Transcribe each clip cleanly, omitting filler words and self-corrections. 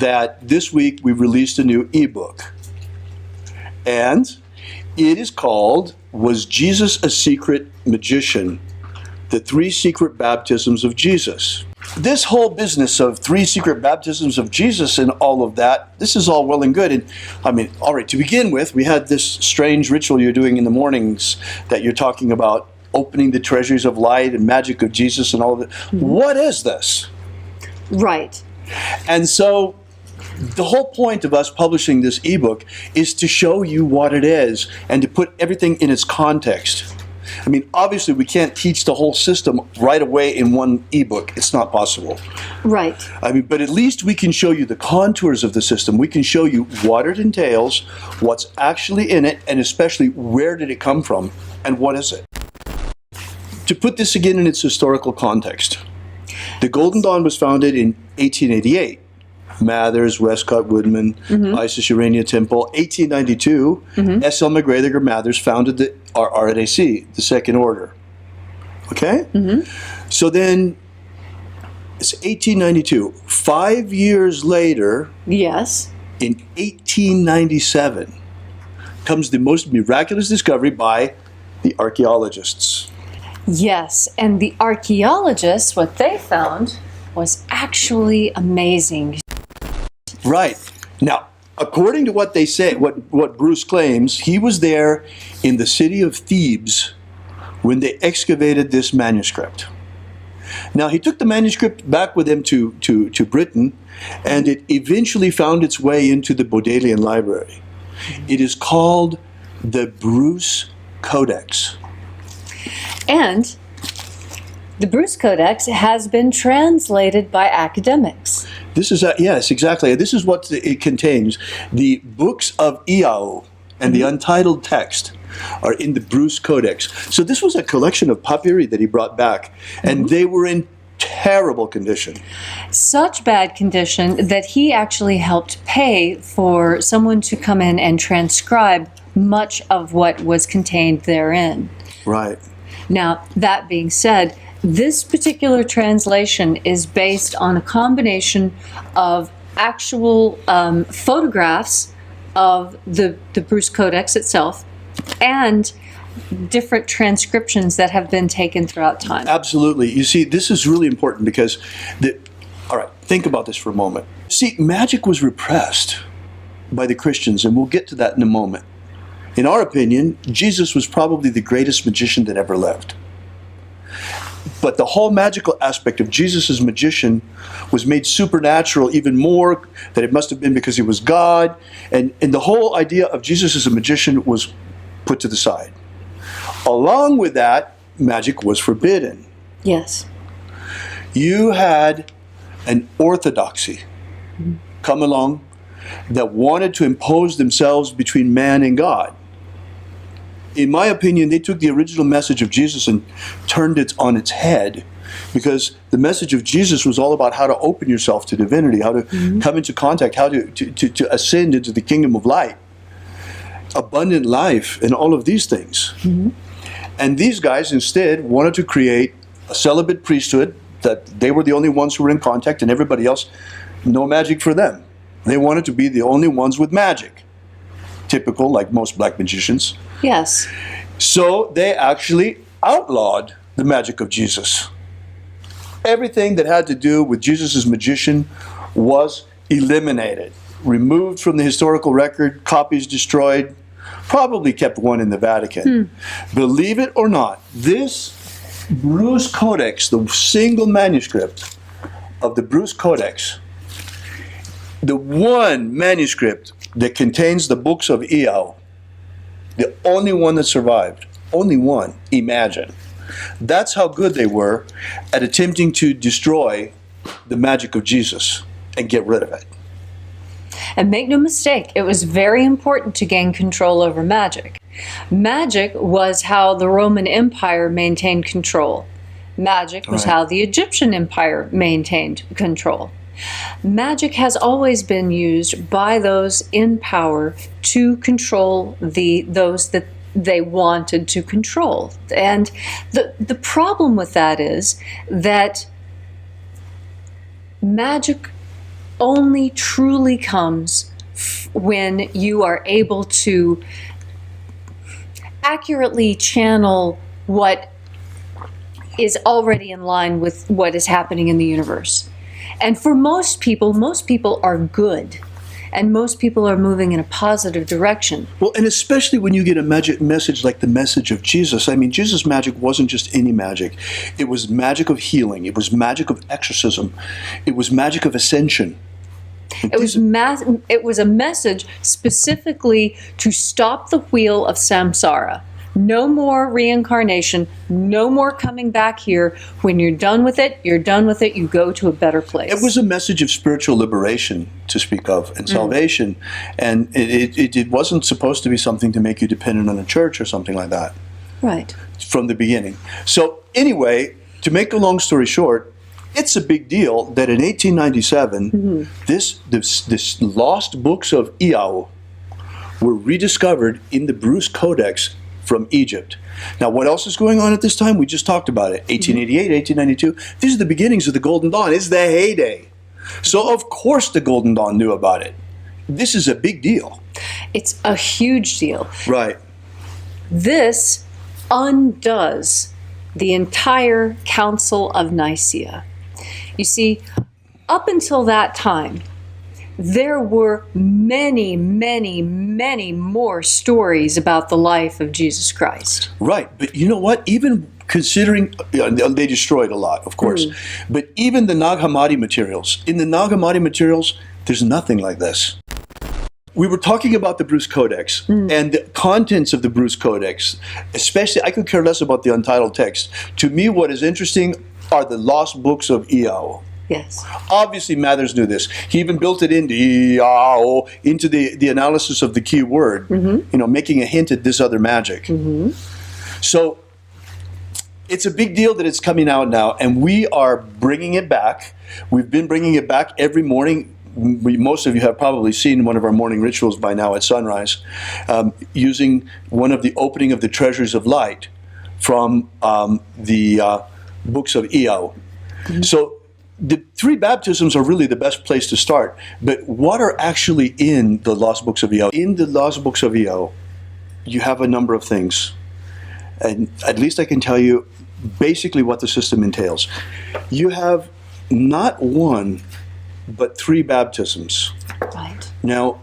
that this week we released a new ebook. And it is called, Was Jesus a Secret Magician? The 3 Secret Baptisms of Jesus. This whole business of 3 secret baptisms of Jesus and all of that, this is all well and good. And I mean, all right, to begin with, we had this strange ritual you're doing in the mornings that you're talking about opening the treasuries of light and magic of Jesus and all of it. Mm-hmm. What is this? Right. And so the whole point of us publishing this ebook is to show you what it is and to put everything in its context. I mean, obviously we can't teach the whole system right away in one ebook. It's not possible. Right. I mean, but at least we can show you the contours of the system. We can show you what it entails, what's actually in it, and especially where did it come from and what is it. To put this again in its historical context, the Golden Dawn was founded in 1888. Mathers, Westcott, Woodman, Isis Urania Temple. 1892, S. L. McGregor Mathers founded the RNAC, the Second Order. Okay? So then, it's 1892. 5 years later, yes, in 1897, comes the most miraculous discovery by the archaeologists. Yes, and the archaeologists, what they found was actually amazing. Right. Now, according to what they say, what Bruce claims, he was there in the city of Thebes when they excavated this manuscript. Now, he took the manuscript back with him to Britain, and it eventually found its way into the Bodleian Library. It is called the Bruce Codex. And the Bruce Codex has been translated by academics. This is, yes, exactly. This is what it contains. The books of Iao and the untitled text are in the Bruce Codex. So this was a collection of papyri that he brought back, and they were in terrible condition. Such bad condition that he actually helped pay for someone to come in and transcribe much of what was contained therein. Right. Now, that being said, this particular translation is based on a combination of actual photographs of the Bruce Codex itself and different transcriptions that have been taken throughout time. Absolutely. You see, this is really important because, all right, think about this for a moment. See, magic was repressed by the Christians, and we'll get to that in a moment. In our opinion, Jesus was probably the greatest magician that ever lived. But the whole magical aspect of Jesus' magician was made supernatural even more, that it must have been because he was God. And the whole idea of Jesus as a magician was put to the side. Along with that, magic was forbidden. Yes. You had an orthodoxy come along that wanted to impose themselves between man and God. In my opinion, they took the original message of Jesus and turned it on its head, because the message of Jesus was all about how to open yourself to divinity, how to come into contact, how to ascend into the kingdom of light, abundant life, and all of these things. And these guys instead wanted to create a celibate priesthood, that they were the only ones who were in contact, and everybody else, no magic for them. They wanted to be the only ones with magic. Typical, like most black magicians. Yes. So they actually outlawed the magic of Jesus. Everything that had to do with Jesus' magician was eliminated, removed from the historical record, copies destroyed, probably kept one in the Vatican. Believe it or not, this Bruce Codex, the single manuscript of the Bruce Codex, the one manuscript that contains the books of Iao, the only one that survived, only one, imagine. That's how good they were at attempting to destroy the magic of Jesus and get rid of it. And make no mistake, it was very important to gain control over magic. Magic was how the Roman Empire maintained control. Magic was how the Egyptian Empire maintained control. Magic has always been used by those in power to control those that they wanted to control. And the problem with that is that magic only truly comes when you are able to accurately channel what is already in line with what is happening in the universe. And for most people are good. And most people are moving in a positive direction. Well, and especially when you get a magic message like the message of Jesus. I mean, Jesus' magic wasn't just any magic. It was magic of healing. It was magic of exorcism. It was magic of ascension. It was a message specifically to stop the wheel of samsara. No more reincarnation, no more coming back here. When you're done with it, you're done with it, you go to a better place. It was a message of spiritual liberation, to speak of, and salvation. And it wasn't supposed to be something to make you dependent on a church or something like that. Right. From the beginning. So anyway, to make a long story short, it's a big deal that in 1897, this lost books of Iao were rediscovered in the Bruce Codex from Egypt. Now, what else is going on at this time? We just talked about it. 1888, 1892. These are the beginnings of the Golden Dawn. It's the heyday. So, of course, the Golden Dawn knew about it. This is a big deal. It's a huge deal. Right. This undoes the entire Council of Nicaea. You see, up until that time, there were many, many, many more stories about the life of Jesus Christ. Right, but you know what? Even considering, they destroyed a lot, of course, but even the Nag Hammadi materials, in the Nag Hammadi materials, there's nothing like this. We were talking about the Bruce Codex and the contents of the Bruce Codex, especially, I could care less about the untitled text. To me, what is interesting are the lost books of Iao. Yes. Obviously, Mathers knew this. He even built it into Iao, into the analysis of the key word, making a hint at this other magic. So it's a big deal that it's coming out now, and we are bringing it back. We've been bringing it back every morning. Most of you have probably seen one of our morning rituals by now at sunrise, using one of the opening of the treasures of light from the books of Iao. So the three baptisms are really the best place to start. But what are actually in the lost books of Iao? In the lost books of Iao, you have a number of things. And at least I can tell you basically what the system entails. You have not one, but three baptisms. Right. Now,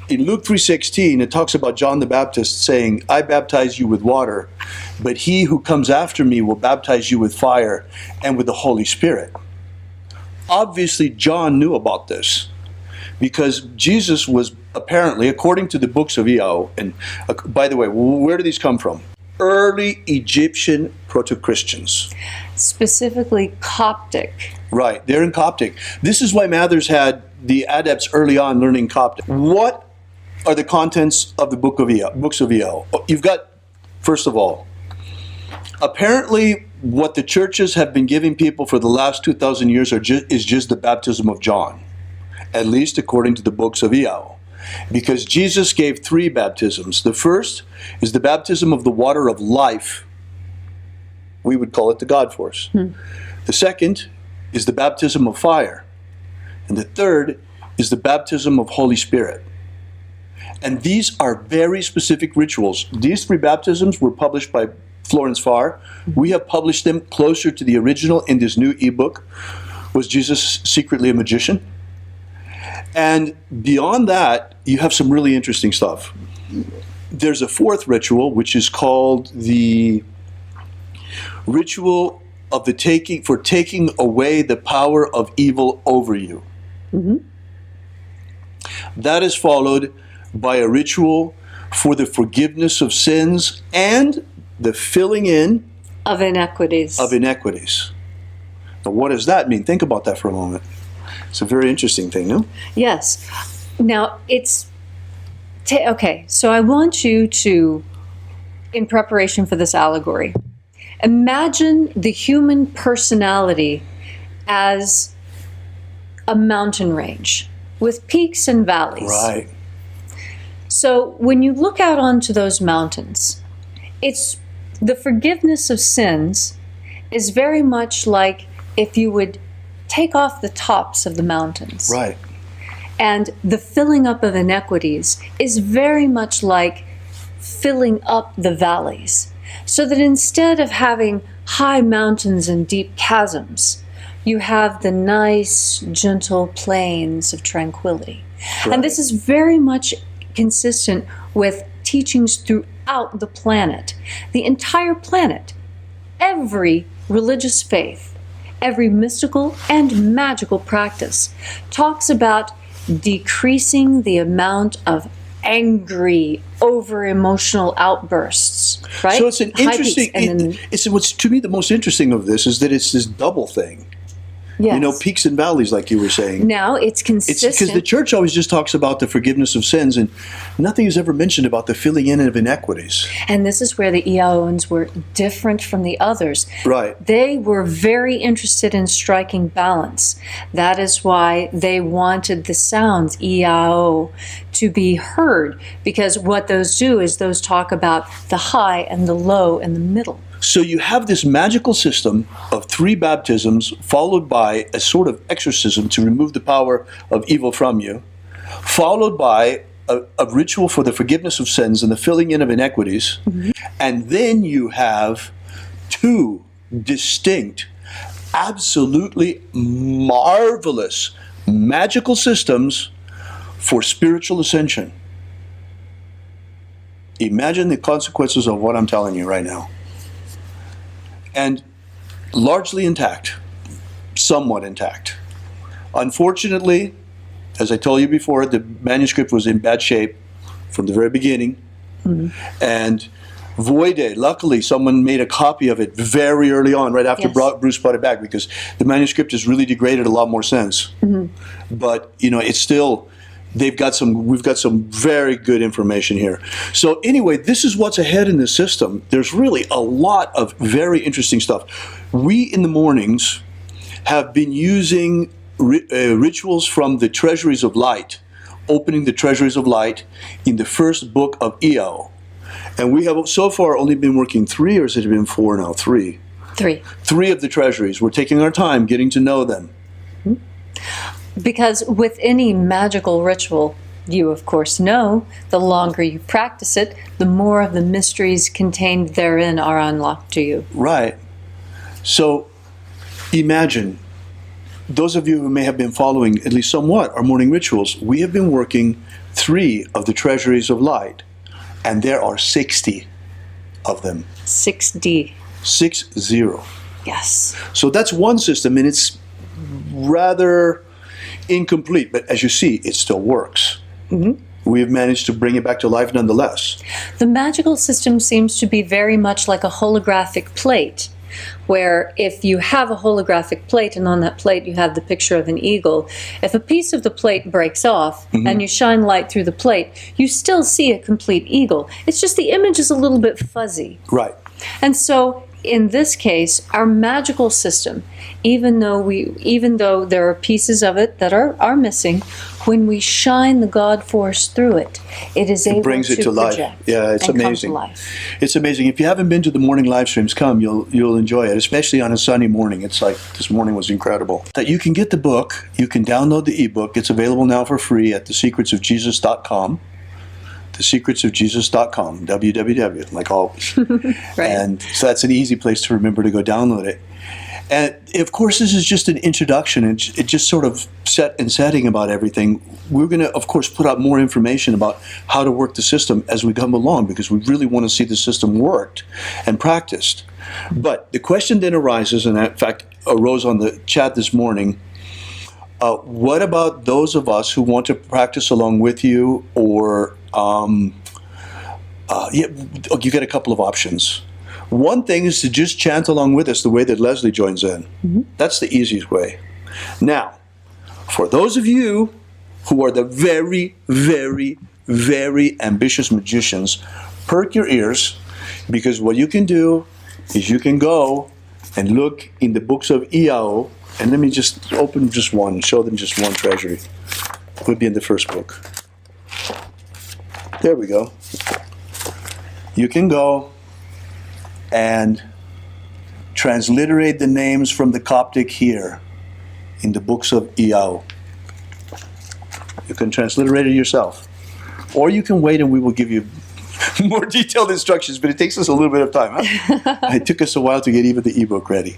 in Luke 3:16, it talks about John the Baptist saying, I baptize you with water, but he who comes after me will baptize you with fire and with the Holy Spirit. Obviously, John knew about this because Jesus was apparently, according to the books of Iao, and by the way, where do these come from? Early Egyptian proto-Christians. Specifically Coptic. Right, they're in Coptic. This is why Mathers had the adepts early on learning Coptic. What are the contents of the books of Iao? You've got, first of all, apparently what the churches have been giving people for the last 2,000 years is just the baptism of John, at least according to the books of Iao. Because Jesus gave three baptisms. The first is the baptism of the water of life. We would call it the God force. The second is the baptism of fire. And the third is the baptism of Holy Spirit. And these are very specific rituals. These three baptisms were published by Florence Farr. We have published them closer to the original in this new ebook, Was Jesus Secretly a Magician? And beyond that, you have some really interesting stuff. There's a fourth ritual, which is called the ritual of the taking away the power of evil over you. That is followed by a ritual for the forgiveness of sins and the filling in of inequities. Now, what does that mean? Think about that for a moment. It's a very interesting thing, no? Yes. Now, it's... okay, so I want you to, in preparation for this allegory, imagine the human personality as a mountain range with peaks and valleys. Right. So when you look out onto those mountains, it's the forgiveness of sins is very much like if you would take off the tops of the mountains. Right. And the filling up of inequities is very much like filling up the valleys. So that instead of having high mountains and deep chasms, you have the nice, gentle plains of tranquility. Right. And this is very much consistent with teachings throughout the planet. The entire planet, every religious faith, every mystical and magical practice talks about decreasing the amount of angry, over-emotional outbursts, right? So it's an High interesting, peaks, and then, it's what's to me the most interesting of this is that it's this double thing. yes. You know, peaks and valleys, like you were saying. Now it's It's consistent. because the church always just talks about the forgiveness of sins, and nothing is ever mentioned about the filling in of inequities. And this is where the Iaoans were different from the others. Right. They were very interested in striking balance. That is why they wanted the sounds, Iao, to be heard, because what those do is those talk about the high and the low and the middle. So you have this magical system of 3 baptisms followed by a sort of exorcism to remove the power of evil from you, followed by a ritual for the forgiveness of sins and the filling in of inequities, and then you have 2 distinct, absolutely marvelous magical systems for spiritual ascension. Imagine the consequences of what I'm telling you right now. And largely intact, somewhat intact. Unfortunately, as I told you before, the manuscript was in bad shape from the very beginning. And voide, luckily someone made a copy of it very early on, right after Yes. Bruce brought it back, because the manuscript has really degraded a lot more sense. But, you know, it's still, we've got some very good information here. So anyway, this is what's ahead in the system. There's really a lot of very interesting stuff. We in the mornings have been using rituals from the Treasuries of Light, opening the Treasuries of Light in the first book of Iao. And we have so far only been working 3, or has it been 4 now? 3. 3. 3 of the treasuries. We're taking our time getting to know them. Because with any magical ritual, you of course know, the longer you practice it, the more of the mysteries contained therein are unlocked to you. Right. So imagine, those of you who may have been following at least somewhat our morning rituals, we have been working 3 of the treasuries of light, and there are 60 of them. 6D. 60. Yes. So that's one system, and it's rather incomplete, but as you see, it still works. We have managed to bring it back to life nonetheless. The magical system seems to be very much like a holographic plate, where if you have a holographic plate and on that plate you have the picture of an eagle, if a piece of the plate breaks off and you shine light through the plate, you still see a complete eagle. It's just the image is a little bit fuzzy. Right. And so in this case, our magical system, even though there are pieces of it that are missing, when we shine the God force through it, it is able Brings it to life. project Yeah, it's and come amazing. to life. It's amazing. If you haven't been to the morning live streams, come. You'll enjoy it, especially on a sunny morning. It's like this morning was incredible. That you can get the book, you can download the ebook. It's available now for free at thesecretsofjesus.com. Thesecretsofjesus.com, www, like always. Right. And so that's an easy place to remember to go download it. And of course, this is just an introduction. It just sort of setting about everything. We're going to, of course, put out more information about how to work the system as we come along, because we really want to see the system worked and practiced. But the question then arises, and in fact arose on the chat this morning, what about those of us who want to practice along with you, or you get a couple of options. One thing is to just chant along with us the way that Leslie joins in. That's the easiest way. Now, for those of you who are the very, very, very ambitious magicians, perk your ears, because what you can do is you can go and look in the books of Iao, and let me just open just one, show them just one treasury. It would be in the first book. There we go. You can go and transliterate the names from the Coptic here in the books of Iao. You can transliterate it yourself. Or you can wait and we will give you more detailed instructions, but it takes us a little bit of time. Huh? It took us a while to get even the ebook ready.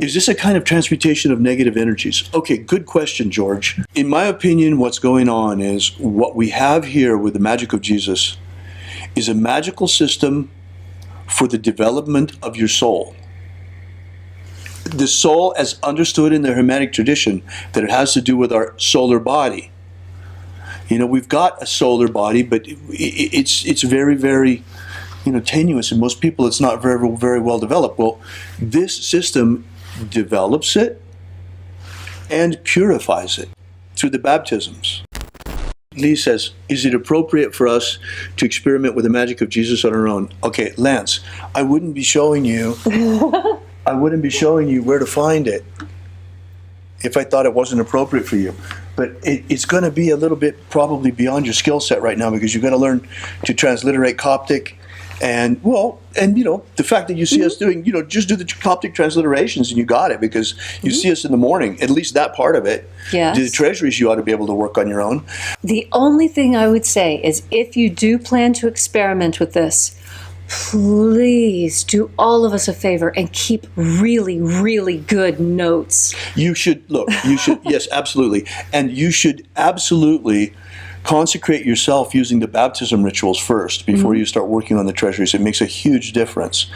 Is this a kind of transmutation of negative energies? Okay, good question, George. In my opinion, what's going on is what we have here with the Magick of Jesus is a magical system for the development of your soul. The soul, as understood in the Hermetic tradition, that it has to do with our solar body. You know, we've got a solar body, but it's very, very, tenuous. And most people, it's not very, very well developed. Well, this system develops it and purifies it through the baptisms. Lee says, is it appropriate for us to experiment with the Magick of Jesus on our own? Okay, Lance, I wouldn't be showing you where to find it if I thought it wasn't appropriate for you. But it's going to be a little bit probably beyond your skill set right now, because you're going to learn to transliterate Coptic. And the fact that you see us doing, just do the Coptic transliterations and you got it, because you see us in the morning, at least that part of it. Yes. The treasuries you ought to be able to work on your own. The only thing I would say is, if you do plan to experiment with this, please do all of us a favor and keep really, really good notes. Yes, absolutely. And you should absolutely consecrate yourself using the baptism rituals first before you start working on the treasuries. It makes a huge difference.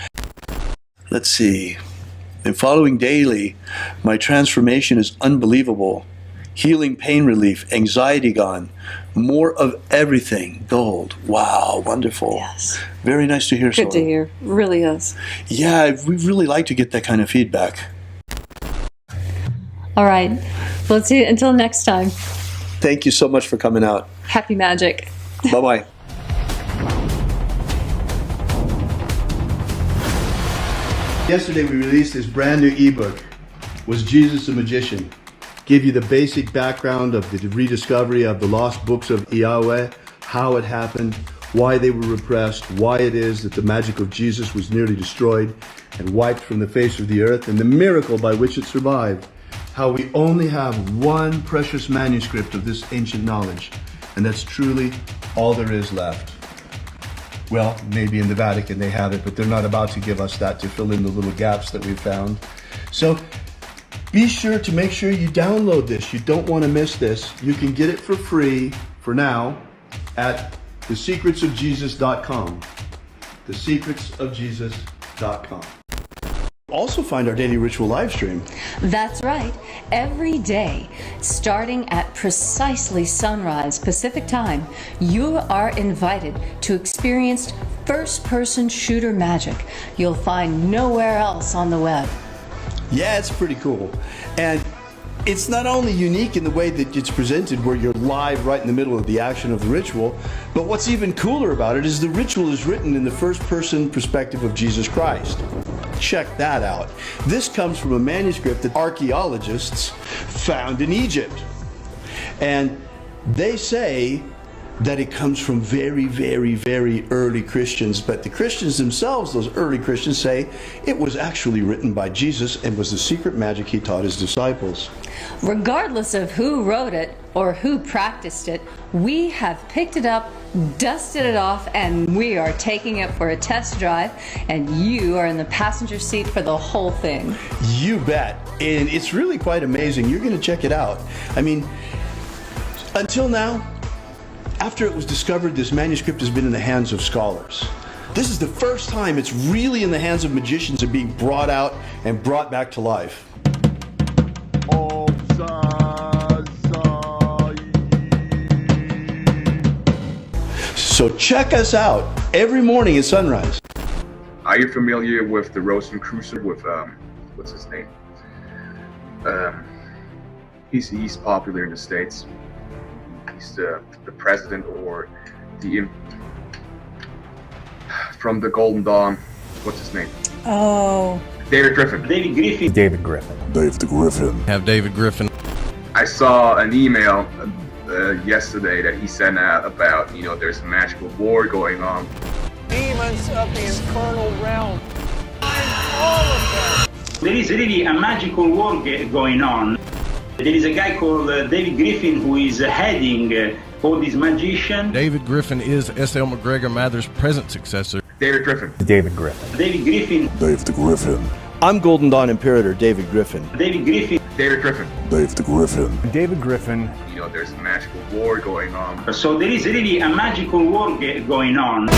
Let's see. In following daily, my transformation is unbelievable. Healing, pain relief, anxiety gone. More of everything. Gold. Wow, wonderful. Yes. Very nice to hear. Good to hear. Really is. Yeah, we really like to get that kind of feedback. All right. Let's see. Until next time. Thank you so much for coming out. Happy magic. Bye-bye. Yesterday we released this brand new ebook, Was Jesus a Magician? Give you the basic background of the rediscovery of the lost books of Yahweh, how it happened, why they were repressed, why it is that the Magick of Jesus was nearly destroyed and wiped from the face of the earth, and the miracle by which it survived. How we only have one precious manuscript of this ancient knowledge, and that's truly all there is left. Well, maybe in the Vatican they have it, but they're not about to give us that to fill in the little gaps that we've found. So be sure to make sure you download this. You don't want to miss this. You can get it for free for now at thesecretsofjesus.com. Thesecretsofjesus.com. Also find our daily ritual live stream. That's right. Every day, starting at precisely sunrise Pacific time, you are invited to experience first-person shooter magic you'll find nowhere else on the web. Yeah, it's pretty cool. And it's not only unique in the way that it's presented, where you're live right in the middle of the action of the ritual, but what's even cooler about it is the ritual is written in the first-person perspective of Jesus Christ. Check that out. This comes from a manuscript that archaeologists found in Egypt. And they say that it comes from very, very, very early Christians, but the Christians themselves, those early Christians, say it was actually written by Jesus and was the secret magic he taught his disciples. Regardless of who wrote it or who practiced it, we have picked it up, dusted it off, and we are taking it for a test drive, and you are in the passenger seat for the whole thing. You bet. And it's really quite amazing. You're going to check it out. I mean, until now, after it was discovered, this manuscript has been in the hands of scholars. This is the first time it's really in the hands of magicians and being brought out and brought back to life. So check us out every morning at sunrise. Are you familiar with the Rosicrucian with what's his name? He's popular in the States. He's the president or the from the Golden Dawn. What's his name? Oh. David Griffin. David Griffin. David Griffin. Dave the Griffin. Have David Griffin. I saw an email yesterday that he sent out about, there's a magical war going on. Demons of the infernal realm. I'm all of them. There is really a magical work going on. There is a guy called David Griffin who is heading all these magicians. David Griffin is S.L. McGregor Mather's present successor. David Griffin. David Griffin. David Griffin. David Griffin. I'm Golden Dawn Imperator David Griffin. David Griffin. David Griffin. David Griffin. David Griffin. You know, there's a magical war going on. So there is really a magical work going on.